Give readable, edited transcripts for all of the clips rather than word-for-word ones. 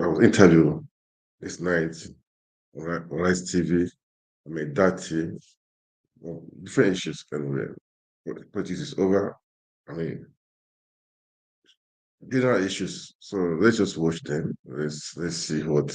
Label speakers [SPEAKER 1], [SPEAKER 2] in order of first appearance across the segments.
[SPEAKER 1] I was interviewed this night on Rice TV. I mean, Dirty, different issues anyway. Politics is over. I mean, general issues. So let's just watch them. Let's see what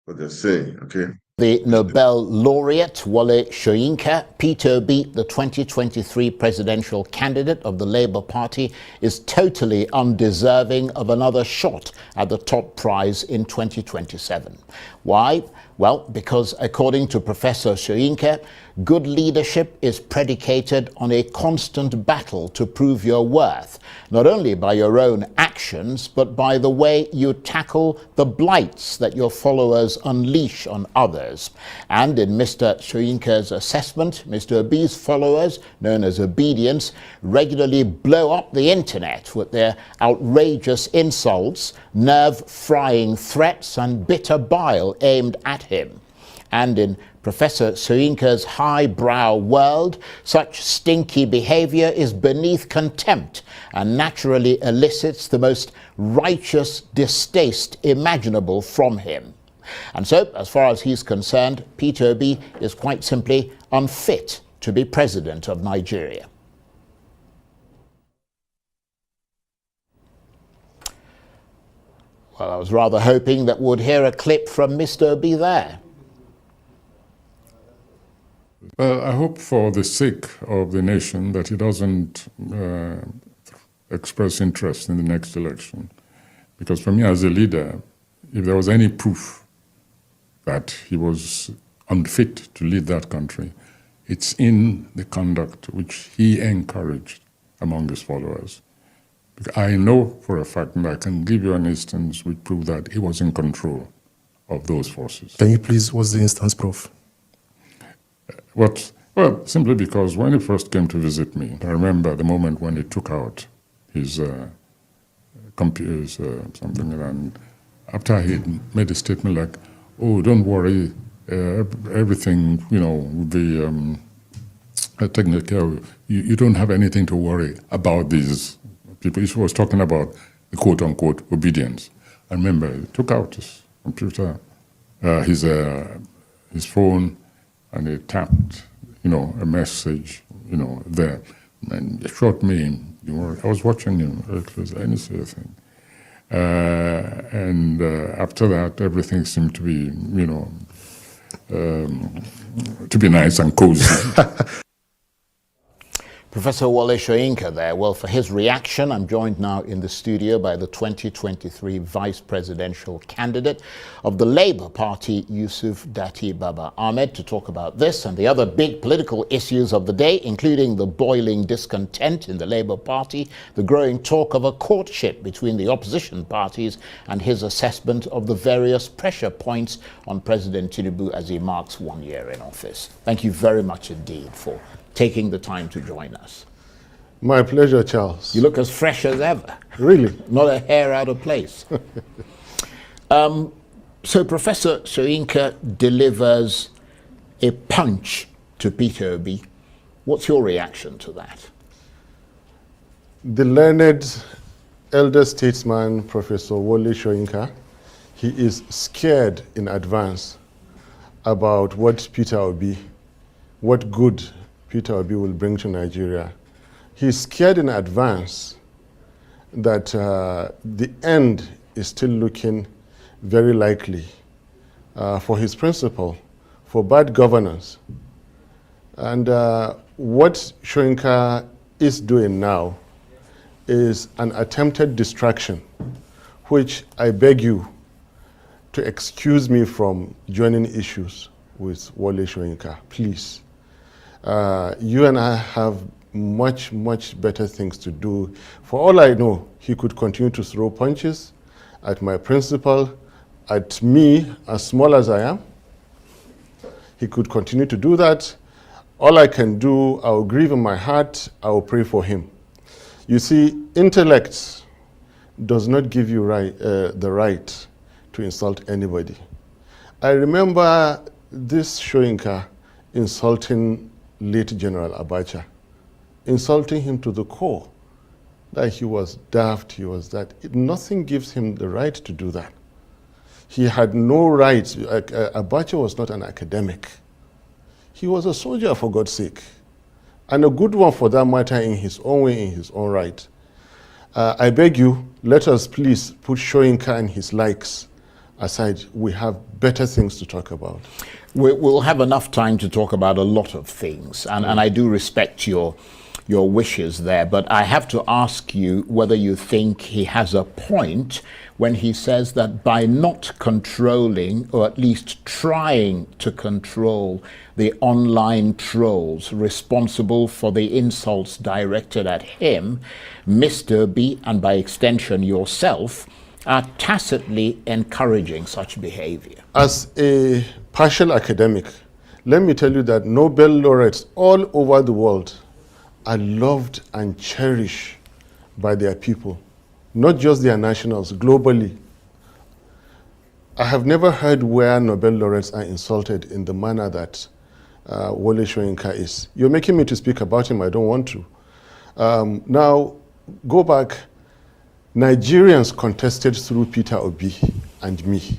[SPEAKER 1] they're saying. Okay.
[SPEAKER 2] The Nobel laureate Wole Soyinka, Peter Obi, the 2023 presidential candidate of the Labour Party, is totally undeserving of another shot at the top prize in 2027. Why? Well, because according to Professor Soyinka, good leadership is predicated on a constant battle to prove your worth, not only by your own actions, but by the way you tackle the blights that your followers unleash on others. And in Mr. Soyinka's assessment, Mr. Obi's followers, known as obedience, regularly blow up the internet with their outrageous insults, nerve-frying threats and bitter bile aimed at him. And in Professor Soyinka's highbrow world, such stinky behavior is beneath contempt and naturally elicits the most righteous distaste imaginable from him. And so, as far as he's concerned, Peter Obi is quite simply unfit to be president of Nigeria. Well, I was rather hoping that we'd hear a clip from Mr. Obi there.
[SPEAKER 3] Well, I hope for the sake of the nation that he doesn't express interest in the next election. Because for me as a leader, if there was any proof that he was unfit to lead that country, it's in the conduct which he encouraged among his followers. I know for a fact, and I can give you an instance which proves that he was in control of those forces.
[SPEAKER 4] Can you please, what's the instance, Prof?
[SPEAKER 3] Well, simply because when he first came to visit me, I remember the moment when he took out his computers, something, and after he made a statement like, "Oh, don't worry, everything, will be taken care of. You don't have anything to worry about these people." He was talking about the quote-unquote obedience. I remember he took out his computer, his phone, and he tapped, a message, there. And he showed me, I was watching him very closely, I didn't see a thing. And after that, everything seemed to be, to be nice and cozy.
[SPEAKER 2] Professor Wole Soyinka there. Well, for his reaction, I'm joined now in the studio by the 2023 vice presidential candidate of the Labour Party, Yusuf Baba-Ahmed, to talk about this and the other big political issues of the day, including the boiling discontent in the Labour Party, the growing talk of a courtship between the opposition parties, and his assessment of the various pressure points on President Tinubu as he marks 1 year in office. Thank you very much indeed for taking the time to join us.
[SPEAKER 5] My pleasure, Charles.
[SPEAKER 2] You look as fresh as ever.
[SPEAKER 5] Really?
[SPEAKER 2] Not a hair out of place. So Professor Soyinka delivers a punch to Peter Obi. What's your reaction to that?
[SPEAKER 5] The learned elder statesman, Professor Wole Soyinka, he is scared in advance about what good Peter Obi will bring to Nigeria. He's scared in advance that the end is still looking very likely for his principle, for bad governance. And what Soyinka is doing now is an attempted distraction, which I beg you to excuse me from joining issues with Wole Soyinka, please. You and I have much, much better things to do. For all I know, he could continue to throw punches at my principal, at me, as small as I am. He could continue to do that. All I can do, I will grieve in my heart, I will pray for him. You see, intellect does not give you the right to insult anybody. I remember this Soyinka insulting late General Abacha, insulting him to the core, that he was daft, he was that. Nothing gives him the right to do that. He had no rights. Abacha was not an academic. He was a soldier, for God's sake. And a good one for that matter, in his own way, in his own right. I beg you, let us please put Soyinka and his likes aside. We have better things to talk about.
[SPEAKER 2] We'll have enough time to talk about a lot of things, and I do respect your wishes there, but I have to ask you whether you think he has a point when he says that by not controlling, or at least trying to control, the online trolls responsible for the insults directed at him, Mr. B, and by extension yourself, are tacitly encouraging such behavior.
[SPEAKER 5] As a partial academic, let me tell you that Nobel laureates all over the world are loved and cherished by their people, not just their nationals, globally. I have never heard where Nobel laureates are insulted in the manner that Wole Soyinka is. You're making me to speak about him. I don't want to. Now, go back. Nigerians contested through Peter Obi and me.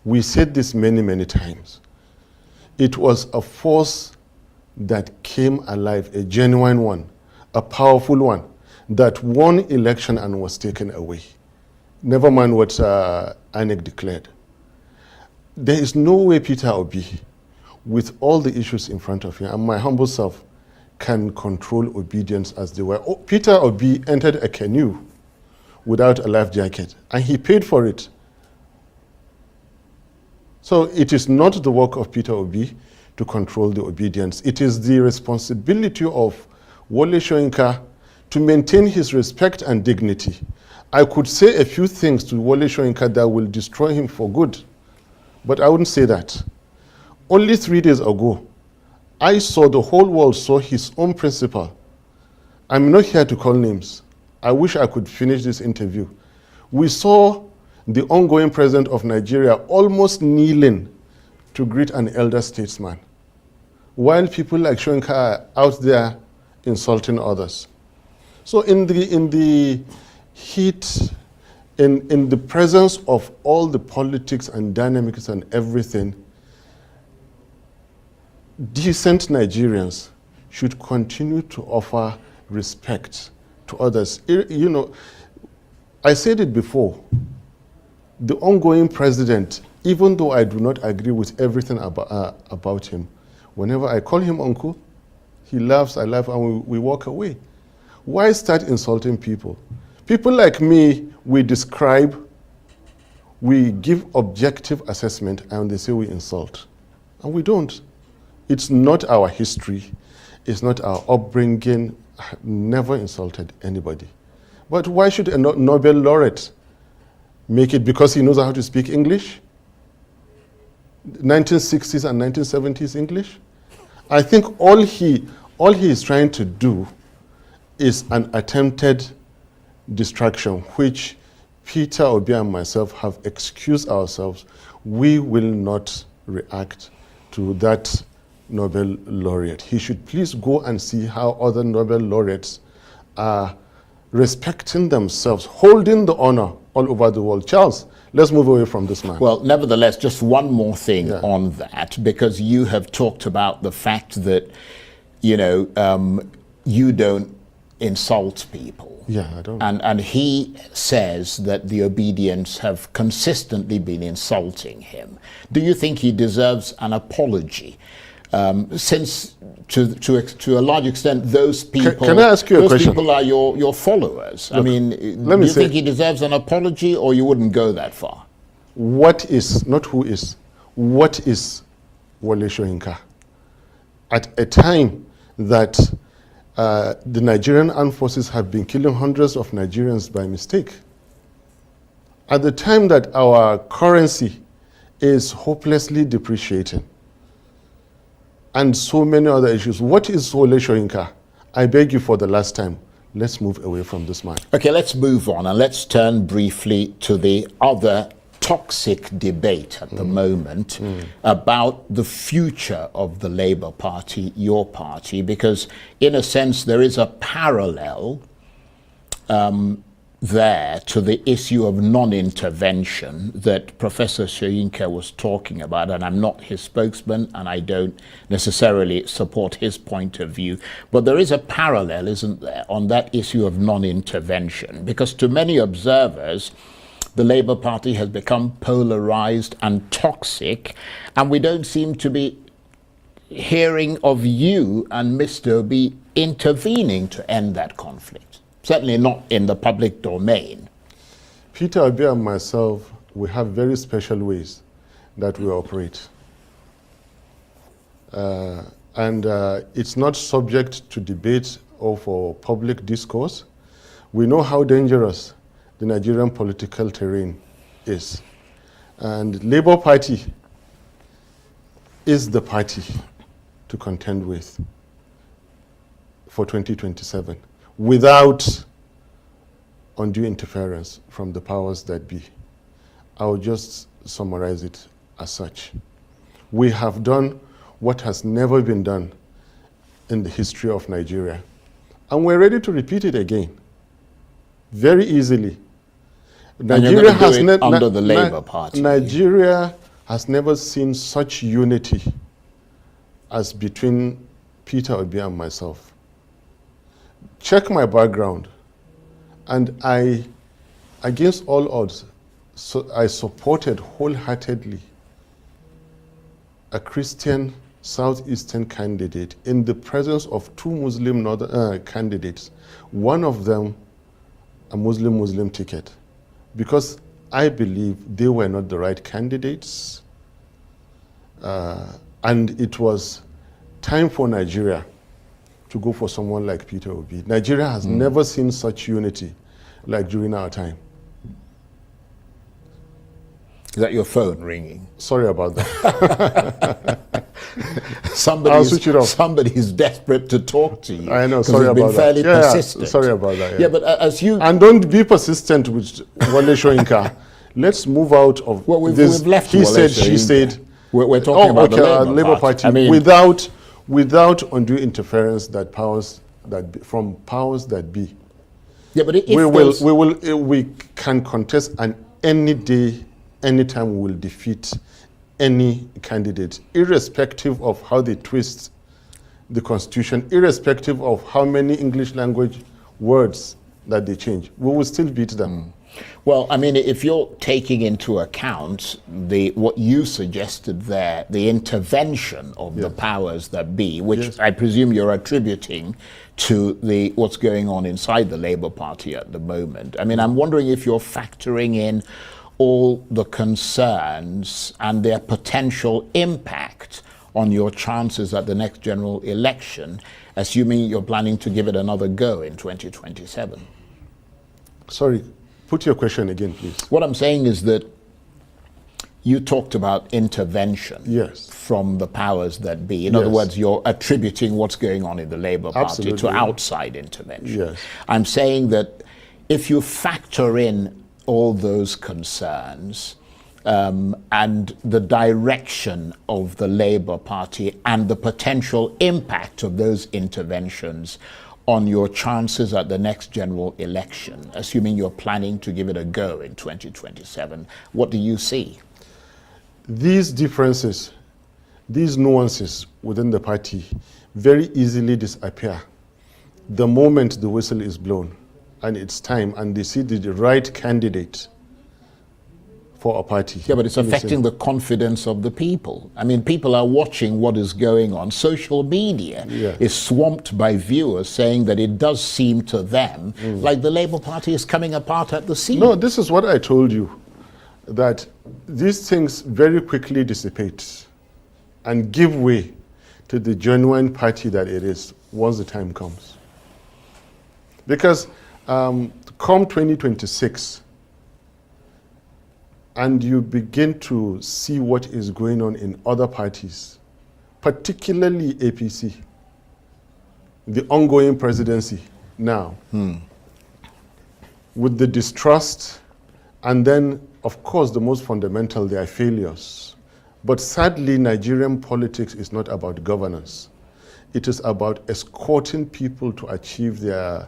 [SPEAKER 5] We said this many, many times. It was a force that came alive, a genuine one, a powerful one, that won election and was taken away. Never mind what INEC declared. There is no way Peter Obi, with all the issues in front of him, and my humble self, can control obedience as they were. Peter Obi entered a canoe without a life jacket, and he paid for it. So it is not the work of Peter Obi to control the obedience. It is the responsibility of Wole Soyinka to maintain his respect and dignity. I could say a few things to Wole Soyinka that will destroy him for good, but I wouldn't say that. Only 3 days ago, I saw, the whole world saw his own principal. I'm not here to call names. I wish I could finish this interview. We saw the ongoing president of Nigeria almost kneeling to greet an elder statesman, while people like Soyinka are out there insulting others. So in the heat, in the presence of all the politics and dynamics and everything, decent Nigerians should continue to offer respect to others. You know, I said it before, the ongoing president, even though I do not agree with everything about him, whenever I call him uncle, he laughs, I laugh, and we walk away. Why start insulting people? People like me, we describe, we give objective assessment, and they say we insult. And we don't. It's not our history. It's not our upbringing. I have never insulted anybody. But why should a Nobel laureate make it because he knows how to speak English? 1960s and 1970s English? I think all he is trying to do is an attempted distraction, which Peter Obi and myself have excused ourselves. We will not react to that Nobel laureate. He should please go and see how other Nobel laureates are respecting themselves, holding the honor all over the world. Charles, let's move away from this man.
[SPEAKER 2] Well, nevertheless, just one more thing on that, because you have talked about the fact that, you know, you don't insult people.
[SPEAKER 5] Yeah, I don't.
[SPEAKER 2] And he says that the obedience have consistently been insulting him. Do you think he deserves an apology? Since to a large extent those people,
[SPEAKER 5] can I ask you a question?
[SPEAKER 2] People are your followers.
[SPEAKER 5] Look,
[SPEAKER 2] I mean, do you think he deserves an apology, or you wouldn't go that far?
[SPEAKER 5] What is, not who is, what is Wole Soyinka? At a time that the Nigerian armed forces have been killing hundreds of Nigerians by mistake, at the time that our currency is hopelessly depreciating, and so many other issues. What is Wole Soyinka? I beg you for the last time, let's move away from this man.
[SPEAKER 2] Okay, let's move on and let's turn briefly to the other toxic debate at the moment about the future of the Labour Party, your party, because in a sense there is a parallel there to the issue of non-intervention that Professor Soyinka was talking about, and I'm not his spokesman and I don't necessarily support his point of view, but there is a parallel, isn't there, on that issue of non-intervention, because to many observers, the Labour Party has become polarized and toxic, and we don't seem to be hearing of you and Mr. Obi intervening to end that conflict. Certainly not in the public domain.
[SPEAKER 5] Peter Obi and myself, we have very special ways that we operate. It's not subject to debate or for public discourse. We know how dangerous the Nigerian political terrain is. And Labour Party is the party to contend with for 2027 without undue interference from the powers that be. I'll just summarize it as such. We have done what has never been done in the history of Nigeria, and we're ready to repeat it again very easily.
[SPEAKER 2] Nigeria has under the Labour Party.
[SPEAKER 5] Nigeria has never seen such unity as between Peter Obi and myself. Check my background, and I, against all odds, I supported wholeheartedly a Christian southeastern candidate in the presence of two Muslim northern candidates, one of them a Muslim ticket, because I believe they were not the right candidates, and it was time for Nigeria to go for someone like Peter Obi. Nigeria has never seen such unity like during our time.
[SPEAKER 2] Is that your phone ringing?
[SPEAKER 5] Sorry about that. I'll switch it off.
[SPEAKER 2] Somebody's desperate to talk to you.
[SPEAKER 5] I know, sorry about that.
[SPEAKER 2] Fairly persistent.
[SPEAKER 5] Yeah, sorry about that.
[SPEAKER 2] Yeah, but as you...
[SPEAKER 5] And don't be persistent with Wale Soyinka. Let's move out of this.
[SPEAKER 2] We've left
[SPEAKER 5] he
[SPEAKER 2] Wale
[SPEAKER 5] said, she
[SPEAKER 2] Soyinka.
[SPEAKER 5] said.
[SPEAKER 2] We're talking about the Labour Party.
[SPEAKER 5] I mean, without undue interference from powers that be.
[SPEAKER 2] Yeah, but if
[SPEAKER 5] we can contest, and any day, anytime we will defeat any candidate, irrespective of how they twist the constitution, irrespective of how many English language words that they change. We will still beat them.
[SPEAKER 2] Well, I mean, if you're taking into account what you suggested there, the intervention of the powers that be, which I presume you're attributing to what's going on inside the Labour Party at the moment. I mean, I'm wondering if you're factoring in all the concerns and their potential impact on your chances at the next general election, assuming you're planning to give it another go in 2027.
[SPEAKER 5] Sorry, put your question again, please.
[SPEAKER 2] What I'm saying is that you talked about intervention from the powers that be. In other words, you're attributing what's going on in the Labour Party to outside intervention. I'm saying that if you factor in all those concerns and the direction of the Labour Party and the potential impact of those interventions on your chances at the next general election, assuming you're planning to give it a go in 2027, what do you see?
[SPEAKER 5] These differences, these nuances within the party very easily disappear the moment the whistle is blown and it's time and they see the right candidate for a party.
[SPEAKER 2] Yeah, but it's affecting the confidence of the people. I mean, people are watching what is going on. Social media is swamped by viewers saying that it does seem to them like the Labour Party is coming apart at the seams.
[SPEAKER 5] No, this is what I told you, that these things very quickly dissipate and give way to the genuine party that it is once the time comes. Because come 2026, and you begin to see what is going on in other parties, particularly APC, the ongoing presidency now, with the distrust, and then, of course, the most fundamental, their failures. But sadly, Nigerian politics is not about governance. It is about escorting people to achieve their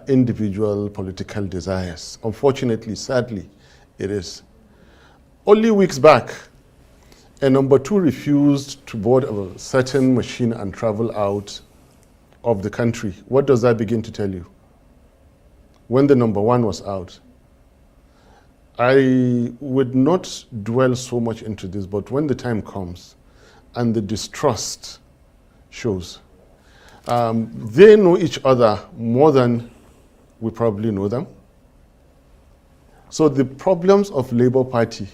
[SPEAKER 5] individual political desires. Unfortunately, sadly, it is. Only weeks back, a number two refused to board a certain machine and travel out of the country. What does that begin to tell you? When the number one was out, I would not dwell so much into this, but when the time comes and the distrust shows, they know each other more than we probably know them. So the problems of Labour Party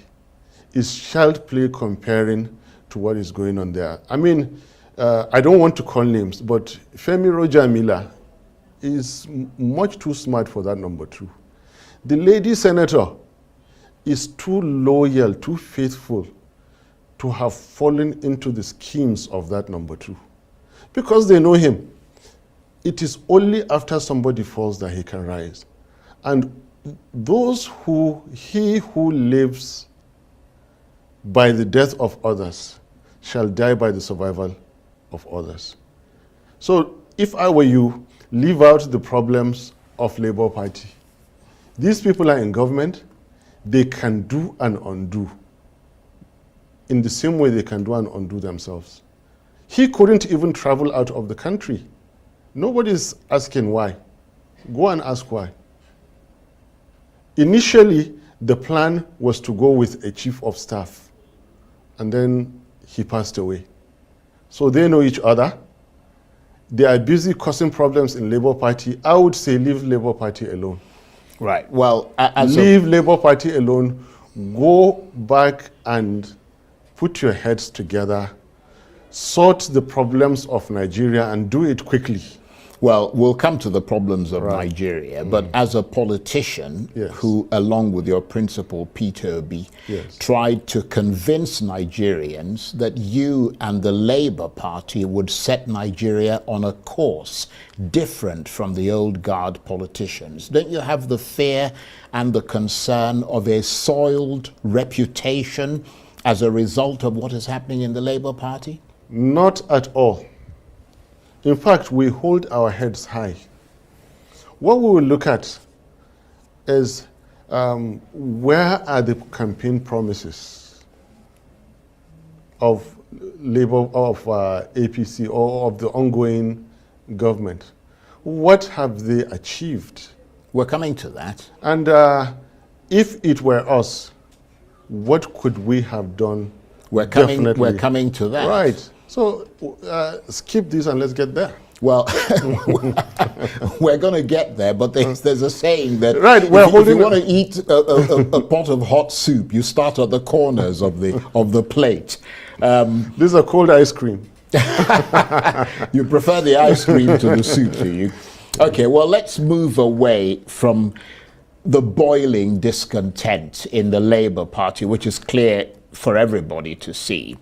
[SPEAKER 5] is child play comparing to what is going on there. I mean, I don't want to call names, but Femi Rojamila is much too smart for that number two. The lady senator is too loyal, too faithful to have fallen into the schemes of that number two. Because they know him. It is only after somebody falls that he can rise. And he who lives by the death of others shall die by the survival of others. So if I were you, leave out the problems of Labour Party. These people are in government. They can do and undo in the same way they can do and undo themselves. He couldn't even travel out of the country. Nobody's asking why. Go and ask why. Initially, the plan was to go with a chief of staff, and then he passed away. So they know each other. They are busy causing problems in Labour Party. I would say leave Labour Party alone.
[SPEAKER 2] Right. Well,
[SPEAKER 5] leave Labour Party alone. Go back and put your heads together. Sort the problems of Nigeria and do it quickly.
[SPEAKER 2] Well, we'll come to the problems of Nigeria, but as a politician who, along with your principal, Peter Obi, tried to convince Nigerians that you and the Labour Party would set Nigeria on a course different from the old guard politicians, don't you have the fear and the concern of a soiled reputation as a result of what is happening in the Labour Party?
[SPEAKER 5] Not at all. In fact, we hold our heads high. What we will look at is where are the campaign promises of Labour, of APC, or of the ongoing government? What have they achieved?
[SPEAKER 2] We're coming to that.
[SPEAKER 5] And if it were us, what could we have done?
[SPEAKER 2] We're coming to that.
[SPEAKER 5] Right. So skip this and let's get there.
[SPEAKER 2] Well, we're going to get there, but there's a saying that
[SPEAKER 5] if
[SPEAKER 2] you want to eat a pot of hot soup, you start at the corners of the plate.
[SPEAKER 5] This is a cold ice cream.
[SPEAKER 2] You prefer the ice cream to the soup, do you? Okay, well, let's move away from the boiling discontent in the Labour Party, which is clear for everybody to see.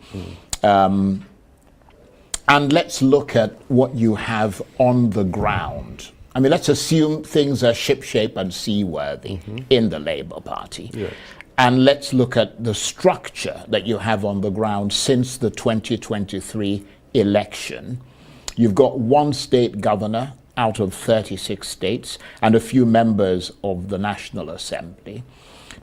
[SPEAKER 2] And let's look at what you have on the ground. I mean, let's assume things are shipshape and seaworthy in the Labour Party.
[SPEAKER 5] Yes.
[SPEAKER 2] And let's look at the structure that you have on the ground since the 2023 election. You've got one state governor out of 36 states and a few members of the National Assembly.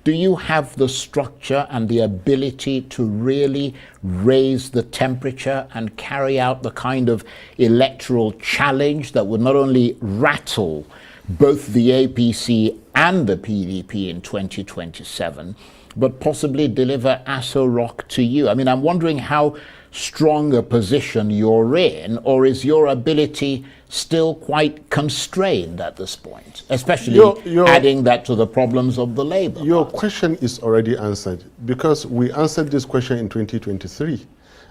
[SPEAKER 2] Do you have the structure and the ability to really raise the temperature and carry out the kind of electoral challenge that would not only rattle both the APC and the PDP in 2027, but possibly deliver Aso Rock to you? I mean, I'm wondering how strong a position you're in, or is your ability still quite constrained at this point, especially adding that to the problems of the Labour
[SPEAKER 5] Your
[SPEAKER 2] Party?
[SPEAKER 5] question is already answered, because we answered this question in 2023.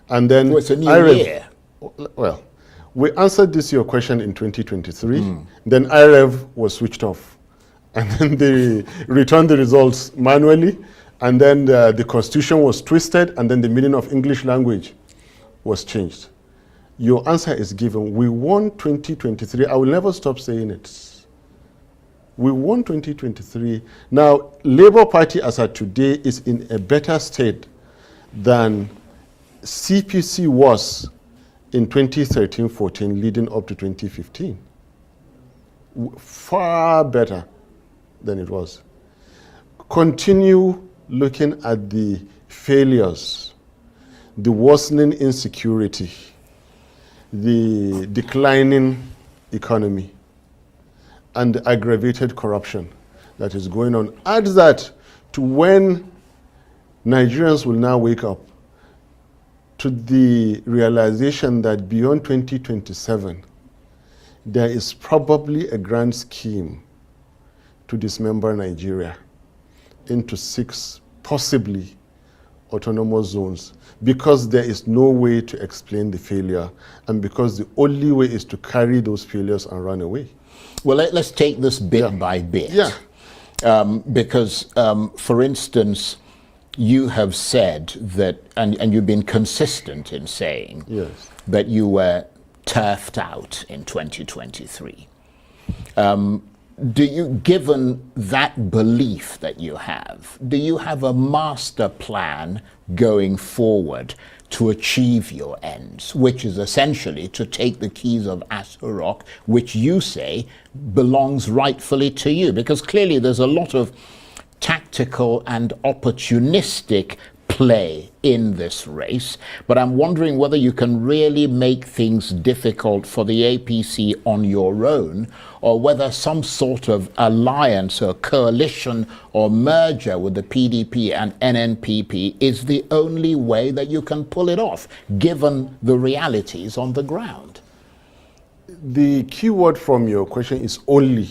[SPEAKER 5] And then
[SPEAKER 2] it's a new year.
[SPEAKER 5] Well, we answered your question in 2023. Then IREV was switched off. And then they returned the results manually. And then the constitution was twisted. And then the meaning of English language was changed. Your answer is given. We won 2023. I will never stop saying it. We won 2023. Now, Labour Party as of today is in a better state than CPC was in 2013-14 leading up to 2015. far better than it was. Continue looking at the failures, the worsening insecurity, the declining economy, and the aggravated corruption that is going on. Add that to when Nigerians will now wake up to the realization that beyond 2027, there is probably a grand scheme to dismember Nigeria into 6, possibly, autonomous zones, because there is no way to explain the failure, and because the only way is to carry those failures and run away.
[SPEAKER 2] Well, let's take this bit by bit.
[SPEAKER 5] Yeah.
[SPEAKER 2] Because, for instance, you have said that, and you've been consistent in saying
[SPEAKER 5] Yes.
[SPEAKER 2] that you were turfed out in 2023. Do you, given that belief that you have, do you have a master plan going forward to achieve your ends, which is essentially to take the keys of Aso-Rock, which you say belongs rightfully to you? Because clearly there's a lot of tactical and opportunistic play in this race, but I'm wondering whether you can really make things difficult for the APC on your own, or whether some sort of alliance or coalition or merger with the PDP and NNPP is the only way that you can pull it off, given the realities on the ground.
[SPEAKER 5] The key word from your question is only.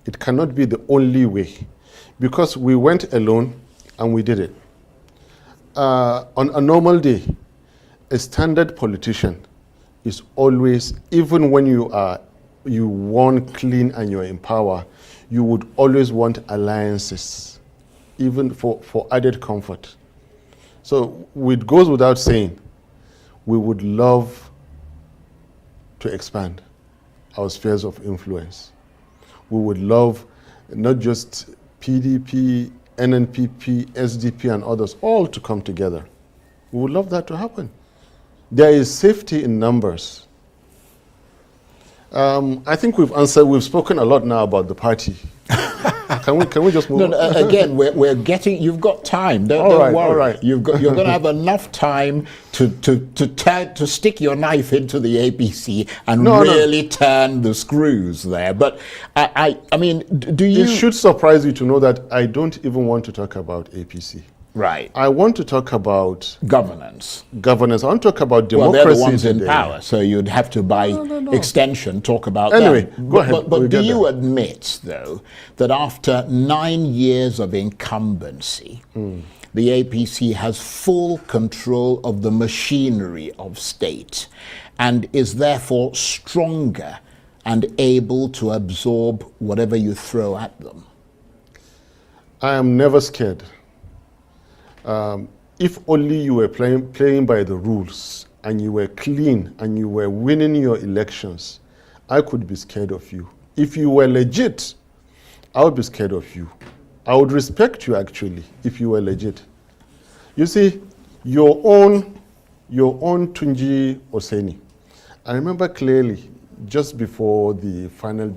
[SPEAKER 5] It cannot be the only way, because we went alone and we did it. On a normal day, a standard politician is always, even when you won clean and you're in power, you would always want alliances, even for added comfort. So it goes without saying, we would love to expand our spheres of influence. We would love not just PDP, NNPP, SDP, and others all to come together. We would love that to happen. There is safety in numbers. I think we've spoken a lot now about the party. Can we just move on?
[SPEAKER 2] Again, we're getting, you've got time, don't worry.
[SPEAKER 5] All right.
[SPEAKER 2] You're going to have enough time to stick your knife into the APC and really turn the screws there. But I mean, do you...
[SPEAKER 5] It should surprise you to know that I don't even want to talk about APC.
[SPEAKER 2] Right.
[SPEAKER 5] I want to talk about
[SPEAKER 2] governance.
[SPEAKER 5] I want to talk about democracy.
[SPEAKER 2] Well, they're the ones
[SPEAKER 5] today.
[SPEAKER 2] in power, so you'd have to, by extension, talk about
[SPEAKER 5] anyway,
[SPEAKER 2] them.
[SPEAKER 5] Go ahead.
[SPEAKER 2] But do you admit, though, that after 9 years of incumbency, the APC has full control of the machinery of state and is therefore stronger and able to absorb whatever you throw at them?
[SPEAKER 5] I am never scared. If only you were playing by the rules and you were clean and you were winning your elections, I could be scared of you. If you were legit, I would be scared of you. I would respect you, actually, if you were legit. You see, your own Tunji Oseni, I remember clearly just before the final,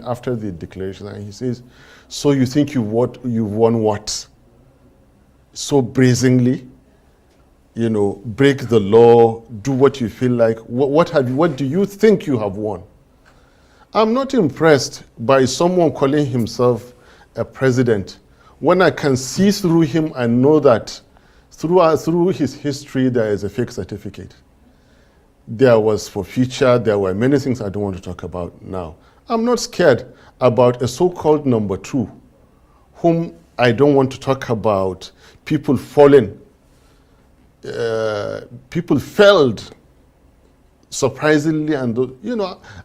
[SPEAKER 5] after the declaration, and he says, so you think you've won what? So brazenly, break the law, do what you feel like. What do you think you have won? I'm not impressed by someone calling himself a president when I can see through him and know that through his history there is a fake certificate. There was forfeiture, there were many things I don't want to talk about now. I'm not scared about a so-called number two, whom I don't want to talk about. People fallen, people failed surprisingly, and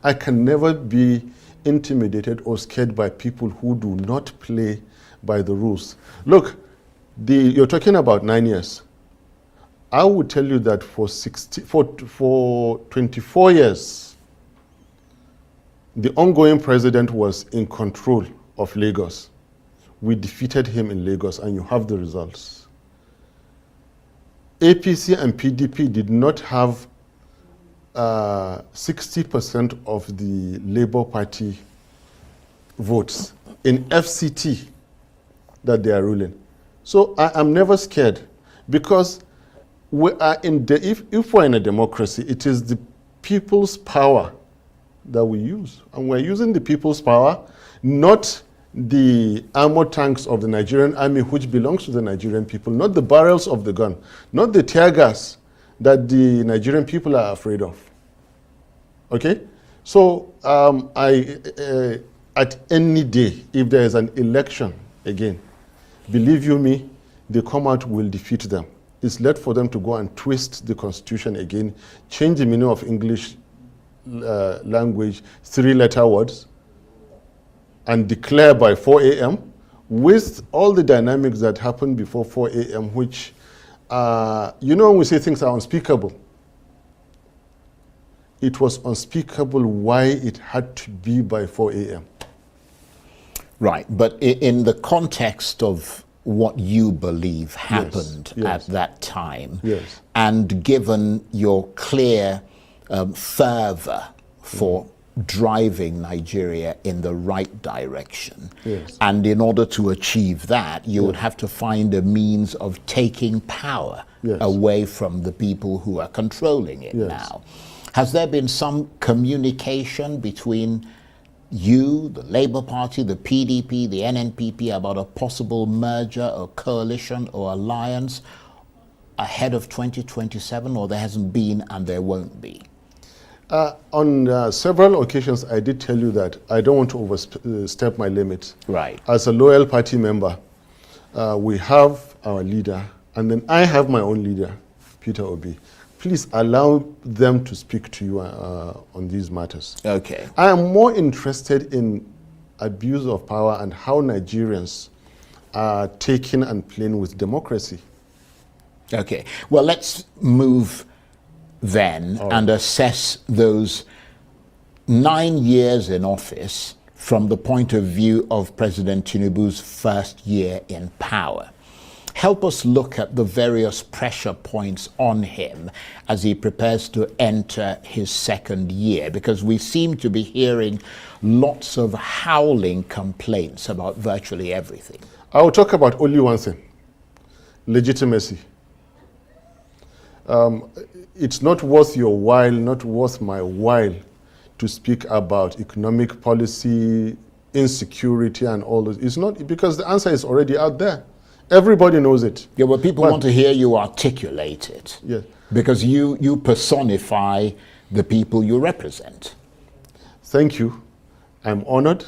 [SPEAKER 5] I can never be intimidated or scared by people who do not play by the rules. Look, you're talking about 9 years. I would tell you that for 24 years, the ongoing president was in control of Lagos. We defeated him in Lagos, and you have the results. APC and PDP did not have 60% of the Labour Party votes in FCT that they are ruling. So I am never scared, because we are if we're in a democracy, it is the people's power that we use. And we're using the people's power, not the armored tanks of the Nigerian army, which belongs to the Nigerian people, not the barrels of the gun, not the tear gas that the Nigerian people are afraid of. Okay? So at any day, if there is an election again, believe you me, the come out will defeat them. It's left for them to go and twist the constitution again, change the meaning of English language, 3-letter words, and declare by 4 a.m. with all the dynamics that happened before 4 a.m., which, when we say things are unspeakable, it was unspeakable why it had to be by 4 a.m.
[SPEAKER 2] Right, but in the context of what you believe happened at that time, and given your clear fervor for driving Nigeria in the right direction, and in order to achieve that, you would have to find a means of taking power away from the people who are controlling it now. Has there been some communication between you, the Labour Party, the PDP, the NNPP about a possible merger or coalition or alliance ahead of 2027, or there hasn't been and there won't be?
[SPEAKER 5] On several occasions, I did tell you that I don't want to overstep my limits.
[SPEAKER 2] Right.
[SPEAKER 5] As a loyal party member, we have our leader, and then I have my own leader, Peter Obi. Please allow them to speak to you on these matters.
[SPEAKER 2] Okay.
[SPEAKER 5] I am more interested in abuse of power and how Nigerians are taking and playing with democracy.
[SPEAKER 2] Okay. Well, let's move then and assess those 9 years in office from the point of view of President Tinubu's first year in power. Help us look at the various pressure points on him as he prepares to enter his second year, because we seem to be hearing lots of howling complaints about virtually everything.
[SPEAKER 5] I will talk about only one thing: legitimacy. It's not worth your while, not worth my while, to speak about economic policy, insecurity, and all this. It's not, because the answer is already out there. Everybody knows it.
[SPEAKER 2] Yeah, but people want to hear you articulate it.
[SPEAKER 5] Yes.
[SPEAKER 2] Because you personify the people you represent.
[SPEAKER 5] Thank you. I'm honored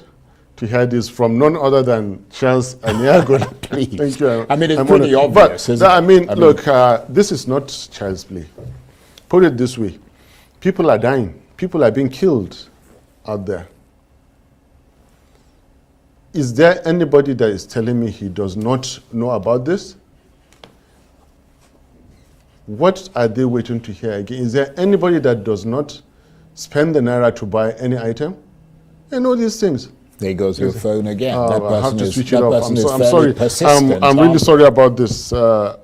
[SPEAKER 5] to hear this from none other than Charles Aniago.
[SPEAKER 2] Please.
[SPEAKER 5] Thank you.
[SPEAKER 2] I mean, it's
[SPEAKER 5] I'm
[SPEAKER 2] pretty
[SPEAKER 5] honored.
[SPEAKER 2] obvious, isn't it?
[SPEAKER 5] Look, this is not child's play. Put it this way. People are dying. People are being killed out there. Is there anybody that is telling me he does not know about this? What are they waiting to hear again? Is there anybody that does not spend the naira to buy any item? They know these things.
[SPEAKER 2] There goes your phone again.
[SPEAKER 5] I have to switch it off. I'm
[SPEAKER 2] fairly
[SPEAKER 5] sorry.
[SPEAKER 2] persistent,
[SPEAKER 5] I'm really sorry about this to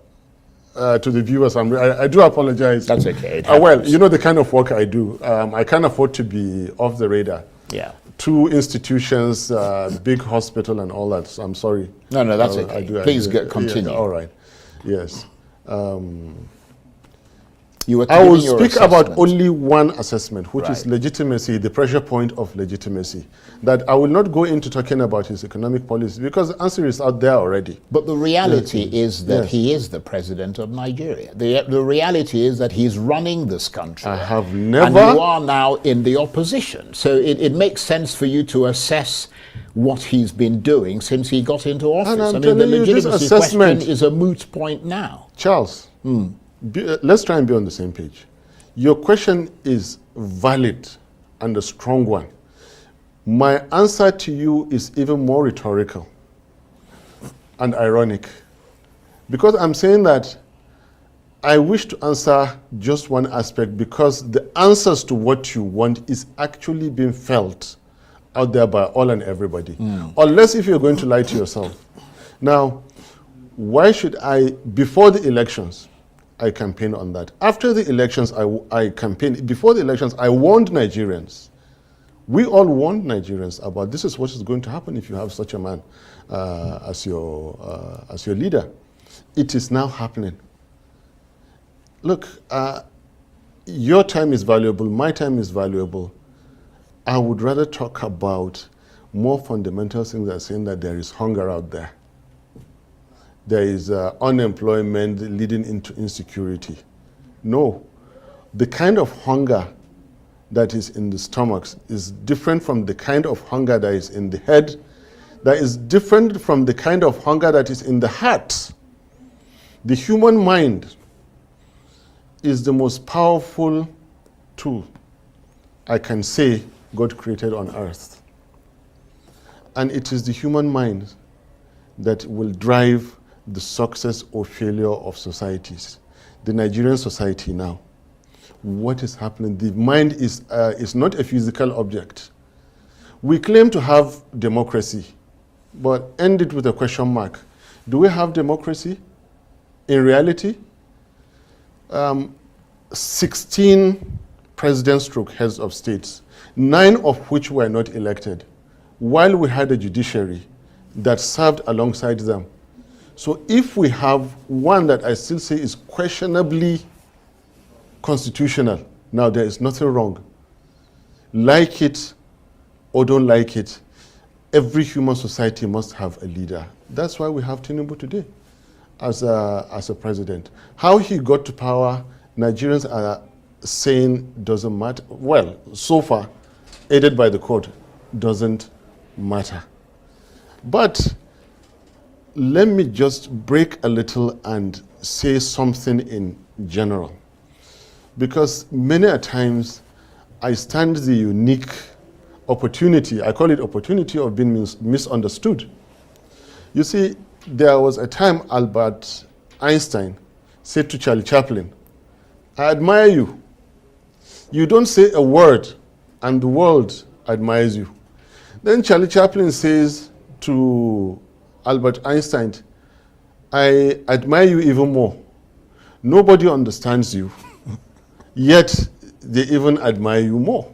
[SPEAKER 5] the viewers. I do apologize.
[SPEAKER 2] That's okay.
[SPEAKER 5] Well, you know the kind of work I do. I can't afford to be off the radar.
[SPEAKER 2] Yeah.
[SPEAKER 5] 2 institutions, big hospital and all that. So I'm sorry.
[SPEAKER 2] No, that's okay. Please continue.
[SPEAKER 5] Yeah, all right. Yes.
[SPEAKER 2] You were
[SPEAKER 5] I will
[SPEAKER 2] giving your
[SPEAKER 5] speak about
[SPEAKER 2] assessment.
[SPEAKER 5] only one assessment, which is
[SPEAKER 2] Right.
[SPEAKER 5] legitimacy, the pressure point of legitimacy. That I will not go into talking about his economic policy, because the answer is out there already.
[SPEAKER 2] But the reality is that
[SPEAKER 5] Yes.
[SPEAKER 2] he is the president of Nigeria. The reality is that he's running this country.
[SPEAKER 5] I have
[SPEAKER 2] And
[SPEAKER 5] never...
[SPEAKER 2] you are now in the opposition. So it makes sense for you to assess what he's been doing since he got into office.
[SPEAKER 5] And I'm
[SPEAKER 2] the
[SPEAKER 5] telling you, this
[SPEAKER 2] legitimacy
[SPEAKER 5] assessment-
[SPEAKER 2] question is a moot point now.
[SPEAKER 5] Charles, let's try and be on the same page. Your question is valid and a strong one. My answer to you is even more rhetorical and ironic, because I'm saying that I wish to answer just one aspect, because the answers to what you want is actually being felt out there by all and everybody. Unless if you're going to lie to yourself. Now, why should I, before the elections, I campaign on that? After the elections, I campaigned. Before the elections, I warned Nigerians We all warned Nigerians about this is what is going to happen if you have such a man as your leader. It is now happening. Look, your time is valuable, my time is valuable. I would rather talk about more fundamental things than saying that there is hunger out there. There is unemployment leading into insecurity. No, the kind of hunger that is in the stomachs is different from the kind of hunger that is in the head, that is different from the kind of hunger that is in the heart. The human mind is the most powerful tool I can say God created on earth. And it is the human mind that will drive the success or failure of societies. The Nigerian society now, what is happening? The mind is not a physical object. We claim to have democracy, but end it with a question mark. Do we have democracy? In reality, 16 president-stroke heads of states, 9 of which were not elected, while we had a judiciary that served alongside them. So if we have one that I still say is questionably constitutional, now there is nothing wrong. Like it or don't like it, every human society must have a leader. That's why we have Tinubu today as a president. How he got to power, Nigerians are saying doesn't matter. Well, so far, aided by the court, doesn't matter. But let me just break a little and say something in general. Because many a times I stand the unique opportunity, I call it opportunity of being misunderstood. You see, there was a time Albert Einstein said to Charlie Chaplin, I admire you. You don't say a word and the world admires you. Then Charlie Chaplin says to Albert Einstein, I admire you even more. Nobody understands you, yet they even admire you more.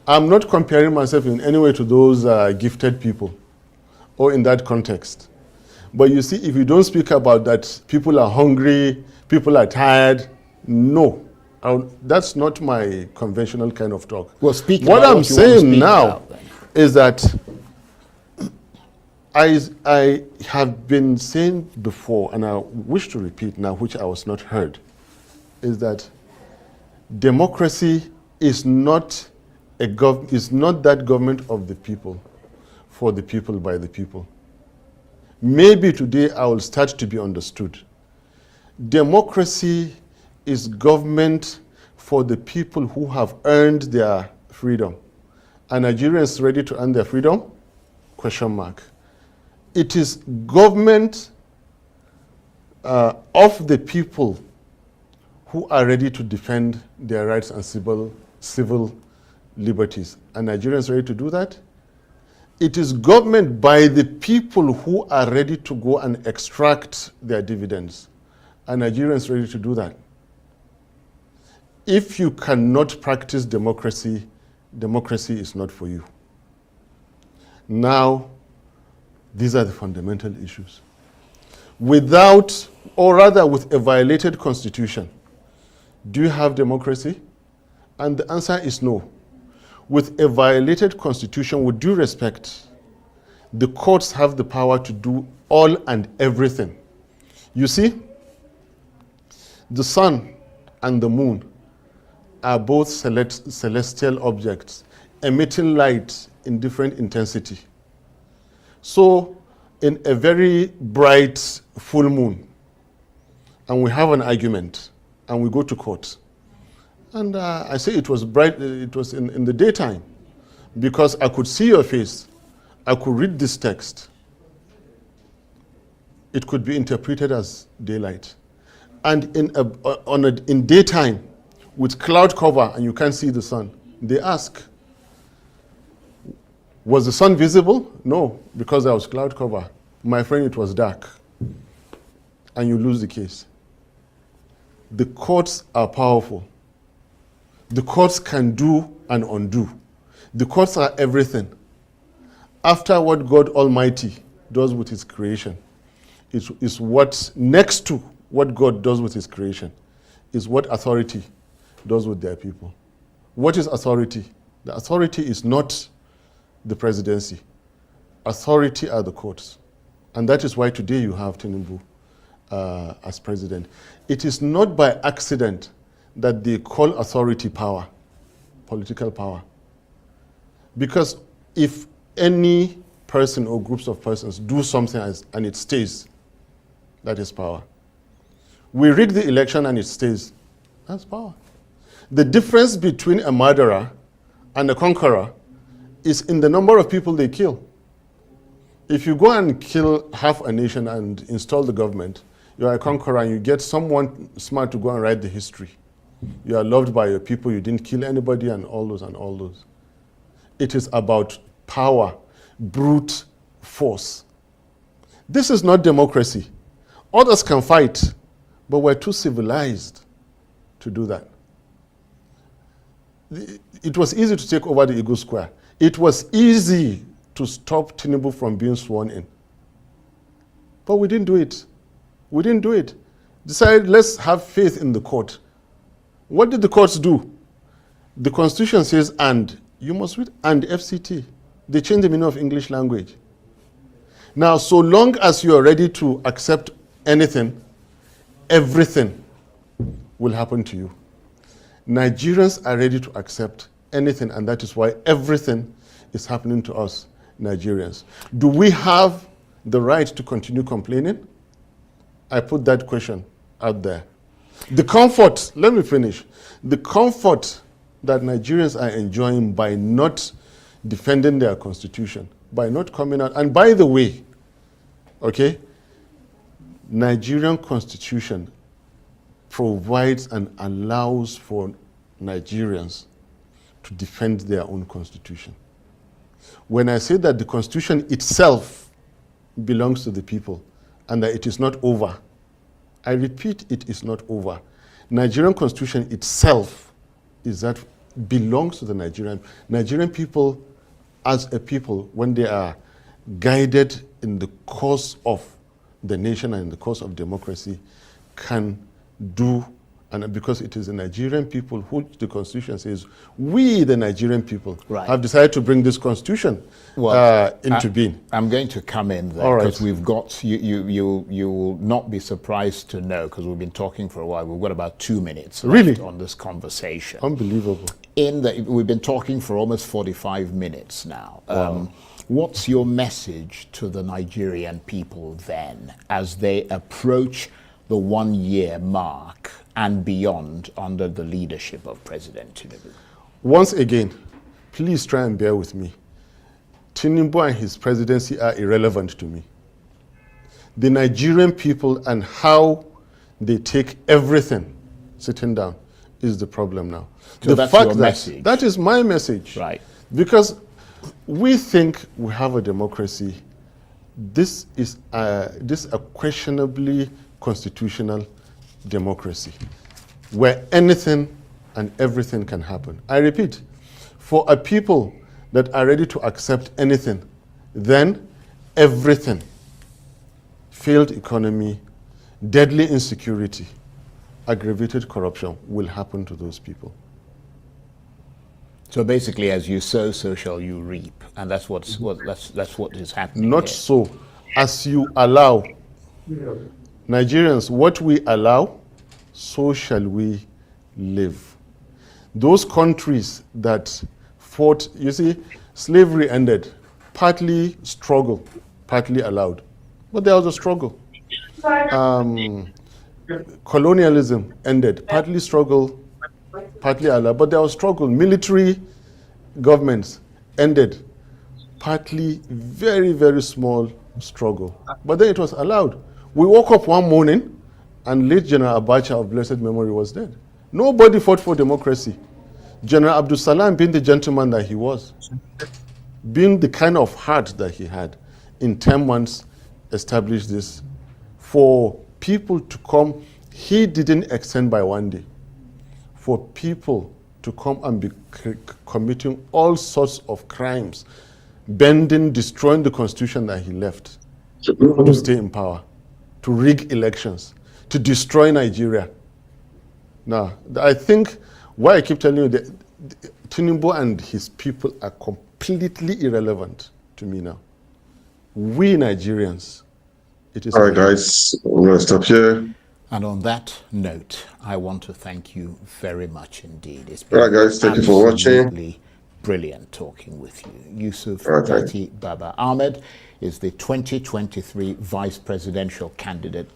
[SPEAKER 5] I'm not comparing myself in any way to those gifted people or in that context. But you see, if you don't speak about that, people are hungry, people are tired, no. That's not my conventional kind of talk.
[SPEAKER 2] Well, speaking
[SPEAKER 5] what
[SPEAKER 2] about
[SPEAKER 5] I'm
[SPEAKER 2] what you want to
[SPEAKER 5] saying
[SPEAKER 2] speak
[SPEAKER 5] now
[SPEAKER 2] about, then.
[SPEAKER 5] is that I have been saying before, and I wish to repeat now, which I was not heard, is that democracy is not that government of the people, for the people, by the people. Maybe today I will start to be understood. Democracy is government for the people who have earned their freedom. Are Nigerians ready to earn their freedom? Question mark. It is government of the people who are ready to defend their rights and civil liberties. Are Nigerians ready to do that? It is government by the people who are ready to go and extract their dividends. Are Nigerians ready to do that? If you cannot practice democracy, democracy is not for you. Now, these are the fundamental issues. Without, or rather with a violated constitution, do you have democracy? And the answer is no. With a violated constitution, with due respect, the courts have the power to do all and everything. You see, the sun and the moon are both celestial objects emitting light in different intensity. So in a very bright full moon, and we have an argument, and we go to court, and I say it was bright, it was in the daytime, because I could see your face, I could read this text. It could be interpreted as daylight. And in daytime, with cloud cover and you can't see the sun, they ask, was the sun visible? No, because there was cloud cover. My friend, it was dark. And you lose the case. The courts are powerful. The courts can do and undo. The courts are everything. After what God Almighty does with his creation, is what next to what God does with his creation, is what authority does with their people. What is authority? The authority is not the presidency. Authority are the courts. And that is why today you have Tinubu as president. It is not by accident that they call authority power, political power. Because if any person or groups of persons do something and it stays, that is power. We rig the election and it stays, that's power. The difference between a murderer and a conqueror is in the number of people they kill. If you go and kill half a nation and install the government, you are a conqueror and you get someone smart to go and write the history. You are loved by your people, you didn't kill anybody, and all those and all those. It is about power, brute force. This is not democracy. Others can fight, but we're too civilized to do that. It was easy to take over the Eagle Square. It was easy to stop Tinubu from being sworn in. But we didn't do it. We didn't do it. Decided, let's have faith in the court. What did the courts do? The Constitution says, and you must read, and FCT. They changed the meaning of English language. Now, so long as you are ready to accept anything, everything will happen to you. Nigerians are ready to accept anything, and that is why everything is happening to us, Nigerians. Do we have the right to continue complaining? I put that question out there. The comfort, let me finish. The comfort that Nigerians are enjoying by not defending their constitution, by not coming out. And by the way, okay, Nigerian constitution provides and allows for Nigerians to defend their own constitution. When I say that the constitution itself belongs to the people and that it is not over, I repeat, it is not over. Nigerian constitution itself is that belongs to the Nigerian people as a people, when they are guided in the course of the nation and in the course of democracy, can do, and because it is the Nigerian people who the Constitution says, we, the Nigerian people, have decided to bring this Constitution into being.
[SPEAKER 2] I'm going to come in there because we've got, you will not be surprised to know, because we've been talking for a while, we've got about 2 minutes left on this conversation.
[SPEAKER 5] Unbelievable.
[SPEAKER 2] We've been talking for almost 45 minutes now. Wow. What's your message to the Nigerian people then as they approach the 1 year mark and beyond under the leadership of President Tinubu?
[SPEAKER 5] Once again, please try and bear with me. Tinubu and his presidency are irrelevant to me. The Nigerian people and how they take everything sitting down is the problem now.
[SPEAKER 2] So that's your message.
[SPEAKER 5] That is my message.
[SPEAKER 2] Right.
[SPEAKER 5] Because we think we have a democracy. This is a questionably constitutional democracy where anything and everything can happen. I repeat, for a people that are ready to accept anything, then everything, failed economy, deadly insecurity, aggravated corruption will happen to those people.
[SPEAKER 2] So basically, as you sow, so shall you reap, and that's what is happening.
[SPEAKER 5] Not
[SPEAKER 2] here.
[SPEAKER 5] so. As you allow, Nigerians, what we allow, so shall we live. Those countries that fought, you see, slavery ended, partly struggle, partly allowed, but there was a struggle. Colonialism ended, partly struggle, partly allowed, but there was struggle. Military governments ended, partly very, very small struggle, but then it was allowed. We woke up one morning and late General Abacha of blessed memory was dead. Nobody fought for democracy. General Abdul Salam, being the gentleman that he was, being the kind of heart that he had, in 10 months established this. For people to come, he didn't extend by 1 day. For people to come and be committing all sorts of crimes, bending, destroying the constitution that he left to stay in power, to rig elections, to destroy Nigeria. Now, I think why I keep telling you that Tinubu and his people are completely irrelevant to me now. We Nigerians, it is.
[SPEAKER 1] All right, guys, we're going to stop here.
[SPEAKER 2] And on that note, I want to thank you very much indeed. It's
[SPEAKER 1] All right,
[SPEAKER 2] been
[SPEAKER 1] guys, thank you for watching.
[SPEAKER 2] absolutely brilliant talking with you. Yusuf Baba-Ahmed is the 2023 vice presidential candidate